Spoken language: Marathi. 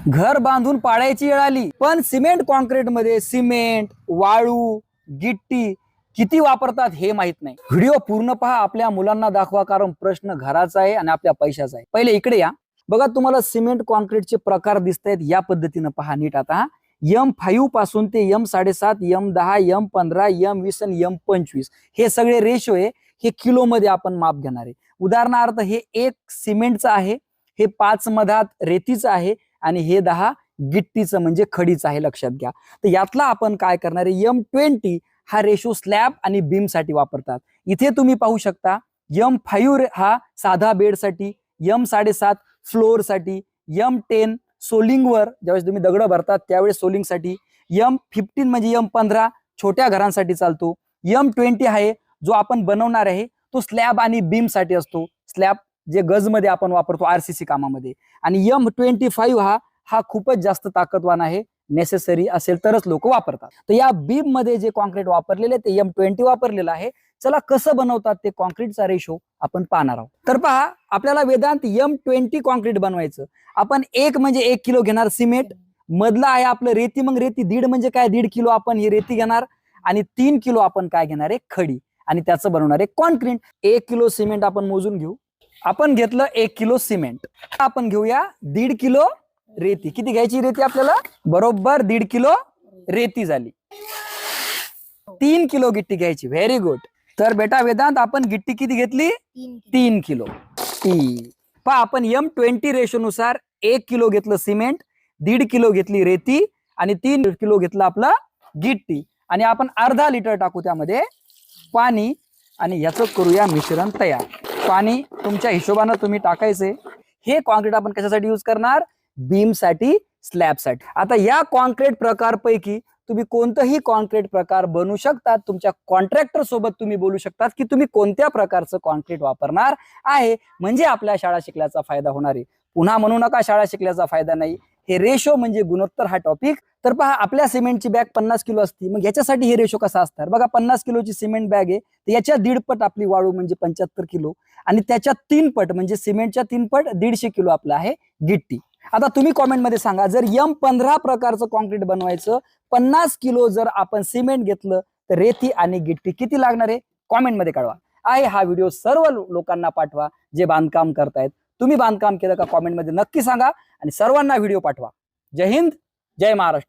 घर बांधून पाडायची वेळ आली, पण सिमेंट कॉन्क्रीट मध्ये सिमेंट, वाळू, गिट्टी किती वापरतात हे माहित नाही. व्हिडिओ पूर्ण पहा, आपल्या मुलांना दाखवा, कारण प्रश्न घराचा आहे आणि आपल्या पैशाचा आहे. पहिले इकडे या, बघा तुम्हाला सिमेंट कॉन्क्रीटचे प्रकार दिसत आहेत, या पद्धतीनं पहा नीट. आता M5 पासून ते M7.5, M10, M15, M20 आणि M25 हे सगळे रेशो आहे. हे किलो मध्ये आपण माप घेणार आहे. उदाहरणार्थ हे 1 सिमेंटचं आहे, हे 5 मधात रेतीचं आहे आणि हे 10 गिट्टीचं म्हणजे खडीचं आहे, लक्षात घ्या. तर यातला आपण काय करणार आहे, M20 हा रेशो स्लॅब आणि बीम साठी वापरतात. इथे तुम्ही पाहू शकता M5 हा साधा बेडसाठी, M7.5 फ्लोअर साठी, M10 सोलिंगवर ज्यावेळेस तुम्ही दगड भरतात त्यावेळेस सोलिंगसाठी, M15 म्हणजे M15 छोट्या घरांसाठी चालतो, M20 आहे जो आपण बनवणार आहे तो स्लॅब आणि बीम साठी असतो, स्लॅब जे गजमध्ये आपण वापरतो RCC कामामध्ये, आणि M25 हा खूपच जास्त ताकदवान आहे, नेसेसरी असेल तरच लोक वापरतात. तर या बीम मध्ये जे कॉन्क्रीट वापरलेले ते M20 वापरलेलं आहे. चला कसं बनवतात ते कॉन्क्रीटचा रेशो आपण पाहणार आहोत. तर पहा, आपल्याला वेदांत M20 कॉन्क्रीट बनवायचं. आपण 1 म्हणजे 1 किलो घेणार सिमेंट, मधला आहे आपलं रेती, मग रेती 1.5 म्हणजे काय 1.5 किलो आपण ही रेती घेणार, आणि 3 किलो आपण काय घेणार आहे खडी, आणि त्याचं बनवणार आहे कॉन्क्रीट. 1 किलो सिमेंट आपण मोजून घेऊ. आपण घेतलं 1 किलो सिमेंट, आपण घेऊया 1.5 किलो रेती. किती घ्यायची रेती आपल्याला, बरोबर 1.5 किलो रेती झाली. 3 किलो गिट्टी घ्यायची, व्हेरी गुड. तर बेटा वेदांत आपण गिट्टी किती घेतली, 3 किलो. पहा, आपण M20 रेशो नुसार 1 किलो घेतलं सिमेंट, 1.5 किलो घेतली रेती आणि 3 किलो घेतलं आपला गिट्टी, आणि आपण अर्धा लिटर टाकू त्यामध्ये पाणी आणि याचं करूया मिश्रण तयार. पाणी तुमच्या हिशोबानं तुम्ही टाकायचे. हे कॉन्क्रीट आपण कशासाठी यूज करणार, बीम साठी, स्लॅब साठी. आता या कॉन्क्रीट प्रकार पैकी तुम्ही कोणताही कॉन्क्रीट प्रकार बनवू शकतात. तुमच्या कॉन्ट्रॅक्टर सोबत तुम्ही बोलू शकतात की तुम्ही कोणत्या प्रकारचं कॉन्क्रीट वापरणार आहे, म्हणजे आपल्या शाळा शिकल्याचा फायदा होणार आहे. पुन्हा म्हणू नका शाळा शिकल्याचा फायदा नाही, हे रेशो म्हणजे गुणोत्तर हा टॉपिक. तर पहा, आपल्या सिमेंटची बॅग 50 किलो असते, मग याच्यासाठी हे रेशो कसा असणार बघा. 50 किलोची सिमेंट बॅग आहे, तर याच्या 1.5 पट आपली वाळू म्हणजे 75 किलो, आणि त्याच्या 3 पट म्हणजे सिमेंटच्या 3 पट 150 किलो आपलं आहे गिट्टी. आता तुम्ही कॉमेंट मध्ये सांगा, जर M15 प्रकारचं कॉन्क्रीट बनवायचं, 50 किलो जर आपण सिमेंट घेतलं, तर रेती आणि गिट्टी किती लागणार आहे, कॉमेंट मध्ये कळवा. आहे हा व्हिडिओ सर्व लोकांना पाठवा जे बांधकाम करतायत. तुम्ही बांधकाम केलं का कॉमेंट मध्ये नक्की सांगा, आणि सर्वांना व्हिडिओ पाठवा. जय हिंद, जय महाराष्ट्र.